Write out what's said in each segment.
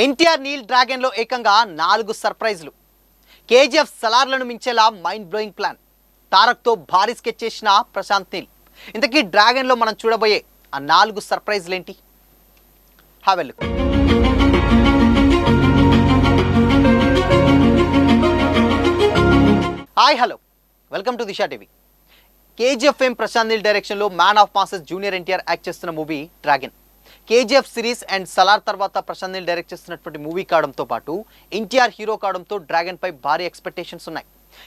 NTR Neel dragon లో ఏకంగా 4 సర్ప్రైజ్లు. కేజీఎఫ్ సలార్లను మించేలా మైండ్ బ్లోయింగ్ ప్లాన్. తారక్ తో భారీ స్కెచ్ చేసిన ప్రశాంత్ నీల్. ఇంతకీ డ్రాగన్ లో మనం చూడబోయే ఆ 4 సర్ప్రైజ్లు ఏంటి? Have a look. Hi hello, welcome to Disha TV. KGF fame Prashanth Neel direction లో man of masses junior NTR act చేస్తున్న movie Dragon. KGF series and Salaar తర్వాత ప్రశాంత్ నీల్ డైరెక్ట్ చేస్తున్నటువంటి మూవీ కావడంతో పాటు ఎన్టీఆర్ హీరో కావడంతో డ్రాగన్ పై భారీ ఎక్స్పెక్టేషన్స్ ఉన్నాయి.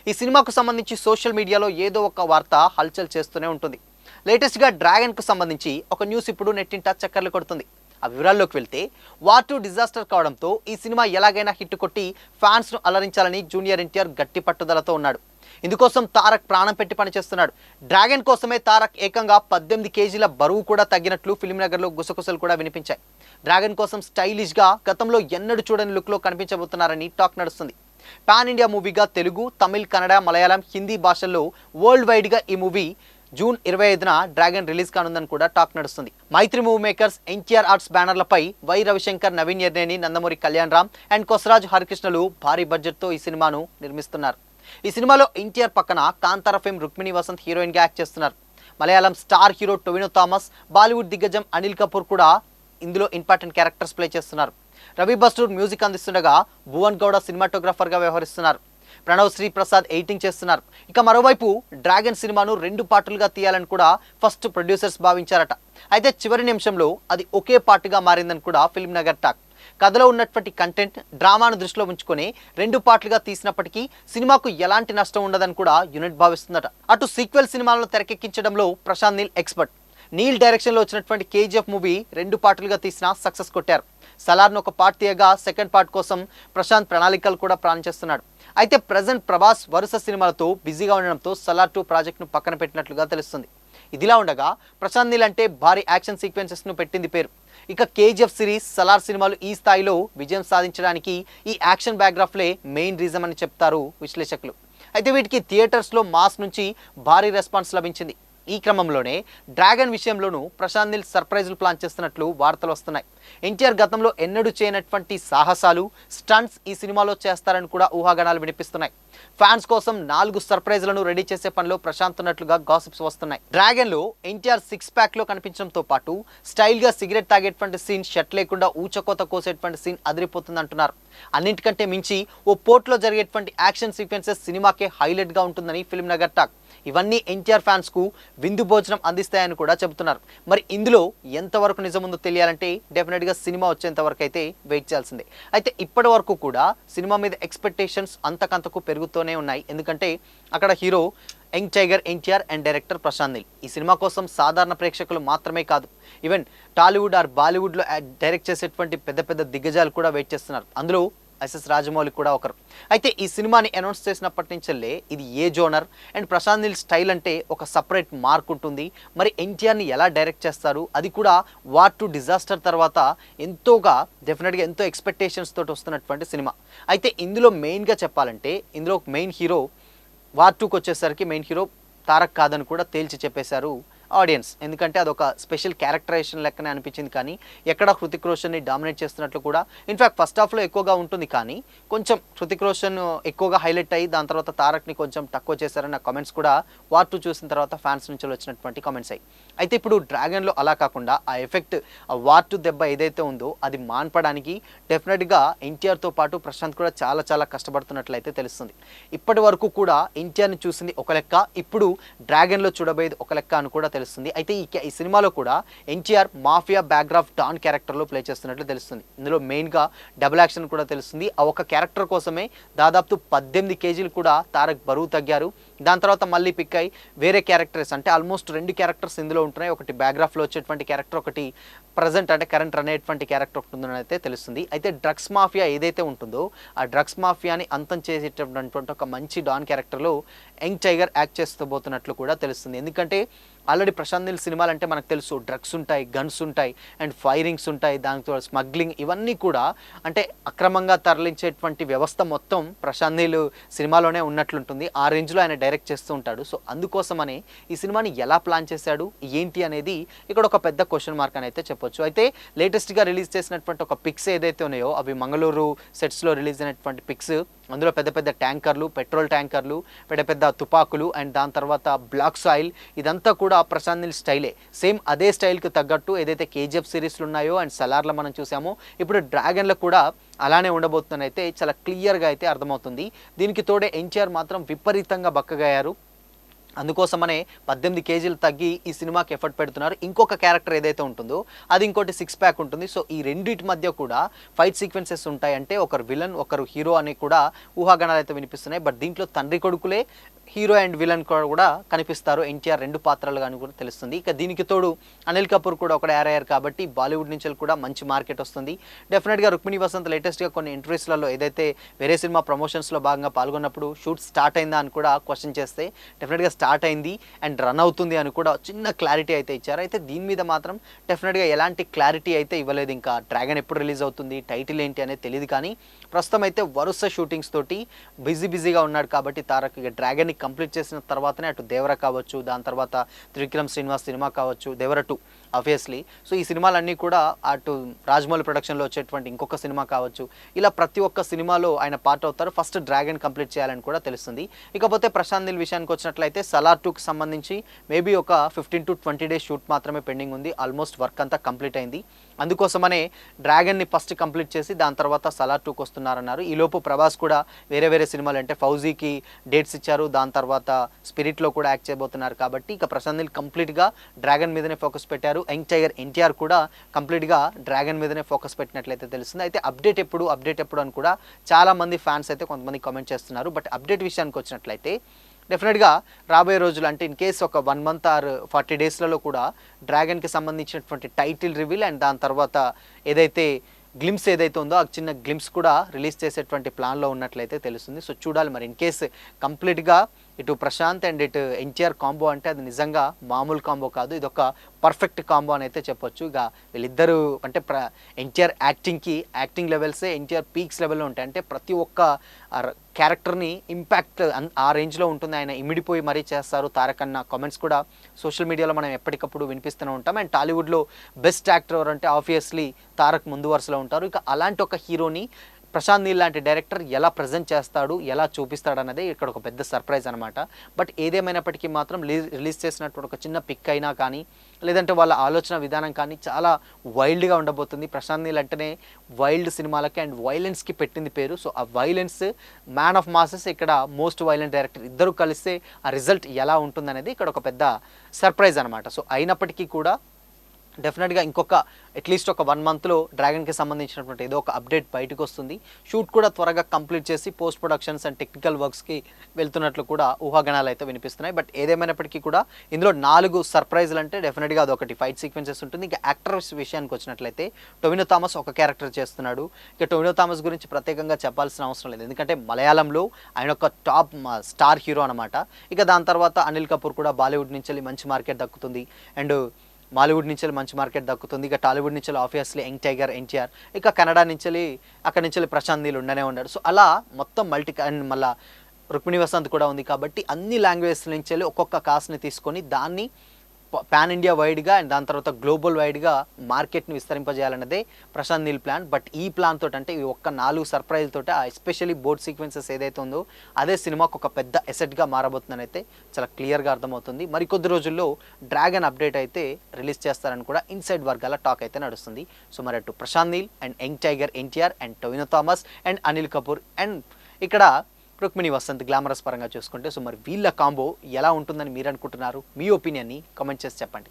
ఈ సినిమాకు సంబంధించి సోషల్ మీడియాలో ఏదో ఒక వార్త హల్చల్ చేస్తూనే ఉంటుంది. లేటెస్ట్గా డ్రాగన్ కు సంబంధించి ఒక న్యూస్ ఇప్పుడు నెట్టింట చక్కర్లు కొడుతుంది. ఆ వివరాల్లోకి వెళ్తే, వార్ 2 డిజాస్టర్ కావడంతో ఈ సినిమా ఎలాగైనా హిట్ కొట్టి ఫ్యాన్స్ను అలరించాలని జూనియర్ ఎన్టీఆర్ గట్టి పట్టుదలతో ఉన్నాడు. ఇందుకోసం తారక్ ప్రాణం పెట్టి పనిచేస్తున్నాడు. డ్రాగన్ కోసమే తారక్ ఏకంగా 18 కేజీల బరువు కూడా తగ్గినట్లు ఫిల్మ్నగర్లో గుసగుసలు కూడా వినిపించాయి. డ్రాగన్ కోసం స్టైలిష్గా గతంలో ఎన్నడూ చూడని లుక్లో కనిపించబోతున్నారని టాక్ నడుస్తుంది. పాన్ ఇండియా మూవీగా తెలుగు, తమిళ్, కన్నడ, మలయాళం, హిందీ భాషల్లో వరల్డ్ వైడ్గా ఈ మూవీ జూన్ 25న డ్రాగన్ రిలీజ్ కానుందని కూడా టాక్ నడుస్తుంది. Mythri movie makers, NTR arts బ్యానర్లపై వై రవిశంకర్, నవీన్ ఎర్నేని, నందమూరి కళ్యాణ్ రామ్ అండ్ కొసరాజు హరికృష్ణలు భారీ బడ్జెట్తో ఈ సినిమాను నిర్మిస్తున్నారు. ఈ సినిమాలో ఎన్టీఆర్ పక్కన కాంతార ఫేమ్ రుక్మిణి వసంత్ హీరోయిన్గా యాక్ట్ చేస్తున్నారు. Malayalam star hero Tovino Thomas, Bollywood దిగ్గజం అనిల్ కపూర్ కూడా ఇందులో ఇంపార్టెంట్ క్యారెక్టర్స్ ప్లే చేస్తున్నారు. రవి బస్టూర్ మ్యూజిక్ అందిస్తుండగా భువన్ గౌడ సినిమాటోగ్రాఫర్గా వ్యవహరిస్తున్నారు. ప్రణవ్ శ్రీ ప్రసాద్ ఎడిటింగ్ చేస్తున్నారు. ఇక మరోవైపు డ్రాగన్ సినిమాను 2 పార్టులుగా తీయాలని కూడా ఫస్ట్ ప్రొడ్యూసర్స్ భావించారట. అయితే చివరి నిమిషంలో అది ఒకే పార్టుగా మారిందని కూడా ఫిల్మ్ నగర్ టాక్. కథలో ఉన్నటువంటి కంటెంట్, డ్రామాను దృష్టిలో ఉంచుకొని 2 పార్ట్లుగా తీసినప్పటికీ సినిమాకు ఎలాంటి నష్టం ఉండదని కూడా యూనిట్ భావిస్తుందట. అటు సీక్వెల్ సినిమాలను తెరకెక్కించడంలో ప్రశాంత్ నీల్ ఎక్స్పర్ట్. నీల్ డైరెక్షన్లో వచ్చినటువంటి కేజీఎఫ్ మూవీ 2 పార్టులుగా తీసినా సక్సెస్ కొట్టారు. సలార్ను ఒక పార్ట్ తీయగా సెకండ్ పార్ట్ కోసం ప్రశాంత్ ప్రణాళికలు కూడా ప్లాన్ చేస్తున్నాడు. అయితే ప్రజెంట్ ప్రభాస్ వరుస సినిమాలతో బిజీగా ఉండడంతో సలార్ 2 ప్రాజెక్ట్ను పక్కన పెట్టినట్లుగా తెలుస్తుంది. ఇదిలా ఉండగా ప్రశాంత్ నీల్ అంటే భారీ యాక్షన్ సీక్వెన్సెస్ను పెట్టింది పేరు. ఇక కేజీఎఫ్ సిరీస్, సలార్ సినిమాలు ఈ స్థాయిలో విజయం సాధించడానికి ఈ యాక్షన్ బ్యాక్గ్రాఫ్లే మెయిన్ రీజన్ అని చెప్తారు విశ్లేషకులు. అయితే వీటికి థియేటర్స్లో మాస్ నుంచి భారీ రెస్పాన్స్ లభించింది. ఈ క్రమంలోనే డ్రాగన్ విషయంలోనూ ప్రశాంత్ నీల్ సర్ప్రైజులు ప్లాన్ చేస్తున్నట్లు వార్తలు వస్తున్నాయి. ఎన్టీఆర్ గతంలో ఎన్నడూ చేయనటువంటి సాహసాలు, స్టంట్స్ ఈ సినిమాలో చేస్తారని కూడా ఊహాగానాలు వినిపిస్తున్నాయి. ఫ్యాన్స్ కోసం 4 సర్ప్రైజ్లను రెడీ చేసే పనిలో ప్రశాంత్ ఉన్నట్లుగా గాసిప్స్ వస్తున్నాయి. డ్రాగన్ లో ఎన్టీఆర్ 6 ప్యాక్ లో కనిపించడంతో పాటు స్టైల్ గా సిగరెట్ తాగేటువంటి సీన్, షర్ట్ లేకుండా ఊచకోత కోసేటువంటి సీన్ అదిరిపోతుంది అంటున్నారు. అన్నింటికంటే మించి ఓ పోర్ట్లో జరిగేటువంటి యాక్షన్ సీక్వెన్సెస్ సినిమాకే హైలైట్ గా ఉంటుందని ఫిల్మ్ నగర్ టాక్. ఇవన్నీ ఎన్టీఆర్ ఫ్యాన్స్ కు విందు భోజనం అందిస్తాయని కూడా చెబుతున్నారు. మరి ఇందులో ఎంతవరకు నిజముందో తెలియాలంటే డెఫినెట్ గా సినిమా వచ్చేంత వరకు అయితే వెయిట్ చేయాల్సిందే. అయితే ఇప్పటి వరకు కూడా సినిమా మీద ఎక్స్పెక్టేషన్స్ అంతకంతకు పెరుగుతూనే ఉన్నాయి. ఎందుకంటే అక్కడ hero young tiger NTR and director Prashanth Neel. ఈ సినిమా కోసం సాధారణ ప్రేక్షకులు మాత్రమే కాదు, ఈవెన్ టాలీవుడ్ ఆర్ బాలీవుడ్లో డైరెక్ట్ చేసేటువంటి పెద్ద పెద్ద దిగ్గజాలు కూడా వెయిట్ చేస్తున్నారు. అందులో ఎస్ఎస్ రాజమౌళి కూడా ఒకరు. అయితే ఈ సినిమాని అనౌన్స్ చేసినప్పటి నుంచే ఇది ఏ genre and Prashanth Neel style అంటే ఒక సపరేట్ మార్క్ ఉంటుంది. మరి ఎన్టీఆర్ని ఎలా డైరెక్ట్ చేస్తారు, అది కూడా వార్ 2 డిజాస్టర్ తర్వాత డెఫినెట్గా ఎంతో ఎక్స్పెక్టేషన్స్ తోటి వస్తున్నటువంటి సినిమా. అయితే ఇందులో మెయిన్గా చెప్పాలంటే ఇందులో మెయిన్ హీరో వార్ 2కి వచ్చేసరికి మెయిన్ హీరో తారక్ కాదని కూడా తేల్చి చెప్పేశారు ఆడియన్స్. ఎందుకంటే అదొక స్పెషల్ క్యారెక్టరైజేషన్ లెక్కనే అనిపించింది. కానీ ఎక్కడ హృతిక్ రోషన్ని డామినేట్ చేస్తున్నట్లు కూడా, ఇన్ఫ్యాక్ట్ ఫస్ట్ హాఫ్లో ఎక్కువగా ఉంటుంది, కానీ కొంచెం హృతిక్ రోషన్ ఎక్కువగా హైలైట్ అయ్యి దాని తర్వాత తారక్ని కొంచెం తక్కువ చేశారన్న కామెంట్స్ కూడా వార్ 2 చూసిన తర్వాత ఫ్యాన్స్ నుంచి వచ్చినటువంటి కామెంట్స్ అయ్యి. అయితే ఇప్పుడు డ్రాగన్లో అలా కాకుండా ఆ ఎఫెక్ట్, ఆ వార్ 2 దెబ్బ ఏదైతే ఉందో అది మాన్పడానికి డెఫినెట్గా ఎన్టీఆర్తో పాటు ప్రశాంత్ కూడా చాలా చాలా కష్టపడుతున్నట్లయితే తెలుస్తుంది. ఇప్పటి వరకు కూడా ఎన్టీఆర్ని చూసింది ఒక లెక్క, ఇప్పుడు డ్రాగన్లో చూడబోయేది ఒక లెక్క అని కూడా తెలుస్తుంది. అయితే ఈ సినిమాలో కూడా ఎన్టీఆర్ మాఫియా బ్యాక్గ్రాఫ్ డాన్ క్యారెక్టర్లో ప్లే చేస్తున్నట్లు తెలుస్తుంది. ఇందులో మెయిన్గా డబుల్ యాక్షన్ కూడా తెలుస్తుంది. ఆ ఒక క్యారెక్టర్ కోసమే దాదాపు 18 కేజీలు కూడా తారక్ బరువు తగ్గారు. దాని తర్వాత మళ్ళీ పిక్ అయ్యి వేరే క్యారెక్టర్స్, అంటే ఆల్మోస్ట్ 2 క్యారెక్టర్స్ ఇందులో ఉంటున్నాయి. ఒకటి బ్యాక్గ్రాఫ్లో వచ్చేటువంటి క్యారెక్టర్, ఒకటి ప్రజెంట్ అంటే కరెంట్ అనేటువంటి క్యారెక్టర్ ఒకటి ఉందని అయితే తెలుస్తుంది. అయితే డ్రగ్స్ మాఫియా ఏదైతే ఉంటుందో ఆ డ్రగ్స్ మాఫియాని అంతం చేసేటటువంటి ఒక మంచి డాన్ క్యారెక్టర్లో యంగ్ టైగర్ యాక్ట్ చేస్తూపోతున్నట్లు కూడా తెలుస్తుంది. ఎందుకంటే ఆల్రెడీ ప్రశాంత్ నీల్ సినిమాలు అంటే మనకు తెలుసు, డ్రగ్స్ ఉంటాయి, గన్స్ ఉంటాయి అండ్ ఫైరింగ్స్ ఉంటాయి, దాంతో స్మగ్లింగ్, ఇవన్నీ కూడా అంటే అక్రమంగా తరలించేటువంటి వ్యవస్థ మొత్తం ప్రశాంత్ నీల్ సినిమాలోనే ఉన్నట్లుంటుంది. ఆ రేంజ్లో ఆయన డైరెక్ట్ చేస్తూ ఉంటాడు. సో అందుకోసమనే ఈ సినిమాని ఎలా ప్లాన్ చేశాడు ఏంటి అనేది ఇక్కడ ఒక పెద్ద క్వశ్చన్ మార్క్ అని అయితే చెప్పొచ్చు. అయితే లేటెస్ట్గా రిలీజ్ చేసినటువంటి ఒక పిక్స్ ఏదైతే ఉన్నాయో అవి మంగళూరు సెట్స్లో రిలీజ్ అయినటువంటి పిక్స్. అందులో పెద్ద పెద్ద ట్యాంకర్లు, పెట్రోల్ ట్యాంకర్లు, పెద్ద పెద్ద తుపాకులు అండ్ దాని తర్వాత బ్లాక్ సాయిల్, ఇదంతా కూడా ప్రశాంత్ నీల్ స్టైలే. సేమ్ అదే స్టైల్కి తగ్గట్టు ఏదైతే కేజీఎఫ్ సిరీస్లు ఉన్నాయో అండ్ సలార్లో మనం చూసామో ఇప్పుడు డ్రాగన్లో కూడా అలానే ఉండబోతుందని అయితే చాలా క్లియర్గా అయితే అర్థమవుతుంది. దీనికి తోడే ఎన్టీఆర్ మాత్రం విపరీతంగా బక్కగయ్యారు. అందుకోసమనే 18 కేజీలు తగ్గి ఈ సినిమాకి ఎఫర్ట్ పెడుతున్నారు. ఇంకొక క్యారెక్టర్ ఏదైతే ఉంటుందో అది ఇంకోటి 6 ప్యాక్ ఉంటుంది. సో ఈ రెండింటి మధ్య కూడా ఫైట్ సీక్వెన్సెస్ ఉంటాయి. అంటే ఒకరు విలన్ ఒకరు హీరో అని కూడా ఊహాగానాలు అయితే వినిపిస్తున్నాయి. బట్ దీంట్లో తండ్రి కొడుకులే హీరో అండ్ విలన్ కూడా కనిపిస్తారు. ఎన్టీఆర్ 2 పాత్రలు కానీ కూడా తెలుస్తుంది. ఇక దీనికి తోడు అనిల్ కపూర్ కూడా ఒకటి యారయ్యారు కాబట్టి బాలీవుడ్ నుంచి కూడా మంచి మార్కెట్ వస్తుంది. డెఫినెట్గా రుక్మిణి వసంత్ లేటెస్ట్గా కొన్ని ఇంటర్వ్యూస్లలో ఏదైతే వేరే సినిమా ప్రమోషన్స్లో భాగంగా పాల్గొన్నప్పుడు షూట్ స్టార్ట్ అయిందా అని కూడా క్వశ్చన్ చేస్తే డెఫినెట్గా స్టార్ట్ అయింది అండ్ రన్ అవుతుంది అని కూడా చిన్న క్లారిటీ అయితే ఇచ్చారు. అయితే దీని మీద మాత్రం డెఫినెట్గా ఎలాంటి క్లారిటీ అయితే ఇవ్వలేదు. ఇంకా డ్రాగన్ ఎప్పుడు రిలీజ్ అవుతుంది, టైటిల్ ఏంటి అనేది తెలియదు. కానీ ప్రస్తుతం అయితే వరుస షూటింగ్స్ తోటి బిజీగా ఉన్నాడు కాబట్టి తారక్ ఇక డ్రాగన్ని కంప్లీట్ చేసిన తర్వాతనే అటు దేవర కావచ్చు, దాని తర్వాత త్రివిక్రమ్ శ్రీనివాస్ సినిమా కావచ్చు, దేవర 2 ఆబ్వియస్లీ. సో ఈ సినిమాలన్నీ కూడా అటు రాజమౌళి ప్రొడక్షన్లో వచ్చేటువంటి ఇంకొక సినిమా కావచ్చు, ఇలా ప్రతి ఒక్క సినిమాలో ఆయన పార్ట్ అవుతారు. ఫస్ట్ డ్రాగన్ కంప్లీట్ చేయాలని కూడా తెలుస్తుంది. ఇకపోతే ప్రశాంత్ నీల్ విషయానికి వచ్చినట్లయితే సలార్ 2కి సంబంధించి మేబీ ఒక 15 to 20 డేస్ షూట్ మాత్రమే పెండింగ్ ఉంది. ఆల్మోస్ట్ వర్క్ అంతా కంప్లీట్ అయింది. అందుకోసమనే డ్రాగన్ని ఫస్ట్ కంప్లీట్ చేసి దాని తర్వాత సలార్ 2కి వస్తున్నారన్నారు. ఈలోపు ప్రభాస్ కూడా వేరే సినిమాలు అంటే ఫౌజీకి డేట్స్ ఇచ్చారు, దాని తర్వాత స్పిరిట్లో కూడా యాక్ట్ చేయబోతున్నారు. కాబట్టి ఇక ప్రశాంత్ నీల్ కంప్లీట్గా డ్రాగన్ మీదనే ఫోకస్ పెట్టారు. యంగ్ టైగర్ ఎన్టీఆర్ కూడా కంప్లీట్గా డ్రాగన్ మీదనే ఫోకస్ పెట్టినట్లయితే తెలుస్తుంది. అయితే అప్డేట్ ఎప్పుడు అని కూడా చాలామంది ఫ్యాన్స్ అయితే కొంతమంది కామెంట్ చేస్తున్నారు. బట్ అప్డేట్ విషయానికి వచ్చినట్లయితే డెఫినెట్గా రాబోయే రోజులు అంటే ఇన్ కేస్ ఒక 1 month ఆర్ 40 డేస్లలో కూడా డ్రాగన్కి సంబంధించినటువంటి టైటిల్ రివీల్ అండ్ దాని తర్వాత ఏదైతే గ్లిమ్స్ ఏదైతే ఉందో ఆ చిన్న గ్లిమ్స్ కూడా రిలీజ్ చేసేటువంటి ప్లాన్లో ఉన్నట్లయితే తెలుస్తుంది. సో చూడాలి మరి. ఇన్ కేస్ కంప్లీట్గా ఇటు ప్రశాంత్ అండ్ ఇటు ఎన్టీఆర్ కాంబో అంటే అది నిజంగా మామూలు కాంబో కాదు, ఇది ఒక పర్ఫెక్ట్ కాంబో అని అయితే చెప్పొచ్చు. ఇక వీళ్ళిద్దరూ అంటే ఎన్టీఆర్ యాక్టింగ్ లెవెల్సే ఎన్టీఆర్ పీక్స్ లెవెల్లో ఉంటాయి. అంటే ప్రతి ఒక్క క్యారెక్టర్ని ఇంపాక్ట్ ఆ రేంజ్లో ఉంటుంది. ఆయన ఇమిడిపోయి మరీ చేస్తారు తారక్ అన్న కామెంట్స్ కూడా సోషల్ మీడియాలో మనం ఎప్పటికప్పుడు వినిపిస్తూనే ఉంటాం. అండ్ టాలీవుడ్లో బెస్ట్ యాక్టర్ ఎవరంటే ఆబ్వియస్లీ తారక్ ముందు వరుసలో ఉంటారు. ఇక అలాంటి ఒక హీరోని ప్రశాంత్ నీల్ లాంటి డైరెక్టర్ ఎలా ప్రజెంట్ చేస్తాడు, ఎలా చూపిస్తాడు అన్నదే ఇక్కడ ఒక పెద్ద సర్ప్రైజ్ అనమాట. బట్ ఏదేమైనప్పటికీ మాత్రం రిలీజ్ చేసినటువంటి ఒక చిన్న పిక్ అయినా కానీ లేదంటే వాళ్ళ ఆలోచన విధానం కానీ చాలా వైల్డ్గా ఉండబోతుంది. ప్రశాంత్ నీల్ అంటేనే వైల్డ్ సినిమాలకి అండ్ వైలెన్స్కి పెట్టింది పేరు. సో ఆ వైలెన్స్, మ్యాన్ ఆఫ్ మాసెస్, ఇక్కడ మోస్ట్ వైలెంట్ డైరెక్టర్ ఇద్దరు కలిస్తే ఆ రిజల్ట్ ఎలా ఉంటుందనేది ఇక్కడ ఒక పెద్ద సర్ప్రైజ్ అనమాట. సో అయినప్పటికీ కూడా డెఫినెట్గా ఇంకొక అట్లీస్ట్ ఒక 1 monthలో డ్రాగన్కి సంబంధించినటువంటి ఏదో ఒక అప్డేట్ బయటకు వస్తుంది. షూట్ కూడా త్వరగా కంప్లీట్ చేసి పోస్ట్ ప్రొడక్షన్స్ అండ్ టెక్నికల్ వర్క్స్కి వెళ్తున్నట్లు కూడా ఊహాగణాలు అయితే వినిపిస్తున్నాయి. బట్ ఏదేమైనప్పటికీ కూడా ఇందులో 4 సర్ప్రైజులు అంటే డెఫినెట్గా అదొకటి ఫైట్ సీక్వెన్సెస్ ఉంటుంది. ఇక యాక్టర్స్ విషయానికి వచ్చినట్లయితే టొవినో థామస్ ఒక క్యారెక్టర్ చేస్తున్నాడు. ఇక టొవినో థామస్ గురించి ప్రత్యేకంగా చెప్పాల్సిన అవసరం లేదు, ఎందుకంటే మలయాళంలో ఆయన ఒక టాప్ స్టార్ హీరో అనమాట. ఇక దాని తర్వాత అనిల్ కపూర్ కూడా బాలీవుడ్ నుంచి మంచి మార్కెట్ దక్కుతుంది అండ్ బాలీవుడ్ నుంచి మంచి మార్కెట్ దక్కుతుంది. ఇక టాలీవుడ్ నుంచి ఆబ్వియస్లీ యంగ్ టైగర్ ఎన్టీఆర్, ఇక కన్నడ నుంచి అక్కడి నుంచి ప్రశాంత్ నీల్ ఉండనే ఉన్నాడు. సో అలా మొత్తం అండ్ మళ్ళీ రుక్మిణి వసంత్ కూడా ఉంది. కాబట్టి అన్ని లాంగ్వేజెస్ నుంచి ఒక్కొక్క కాస్ట్ని తీసుకొని దాన్ని పాన్ ఇండియా వైడ్గా అండ్ దాని తర్వాత గ్లోబల్ వైడ్గా మార్కెట్ని విస్తరింపజేయాలన్నదే ప్రశాంత్ నీల్ ప్లాన్. బట్ ఈ ప్లాన్ తోటి అంటే ఈ ఒక్క 4 సర్ప్రైజ్లతోటి ఎస్పెషల్లీ బోర్డ్ సీక్వెన్సెస్ ఏదైతే ఉందో అదే సినిమాకు ఒక పెద్ద ఎసెట్గా మారబోతుందని అయితే చాలా క్లియర్గా అర్థమవుతుంది. మరికొద్ది రోజుల్లో డ్రాగన్ అప్డేట్ అయితే రిలీజ్ చేస్తారని కూడా ఇన్సైడ్ వర్గాల టాక్ అయితే నడుస్తుంది. సో మరి అటు Prashanth Neel and young tiger NTR and Tovino Thomas and Anil Kapoor and ఇక్కడ రుక్మిణి వసంత్ గ్లామరస్ పరంగా చూసుకుంటే సో మరి వీళ్ళ కాంబో ఎలా ఉంటుందని మీరు అనుకుంటున్నారు? మీ ఒపీనియన్ని కామెంట్ చేసి చెప్పండి.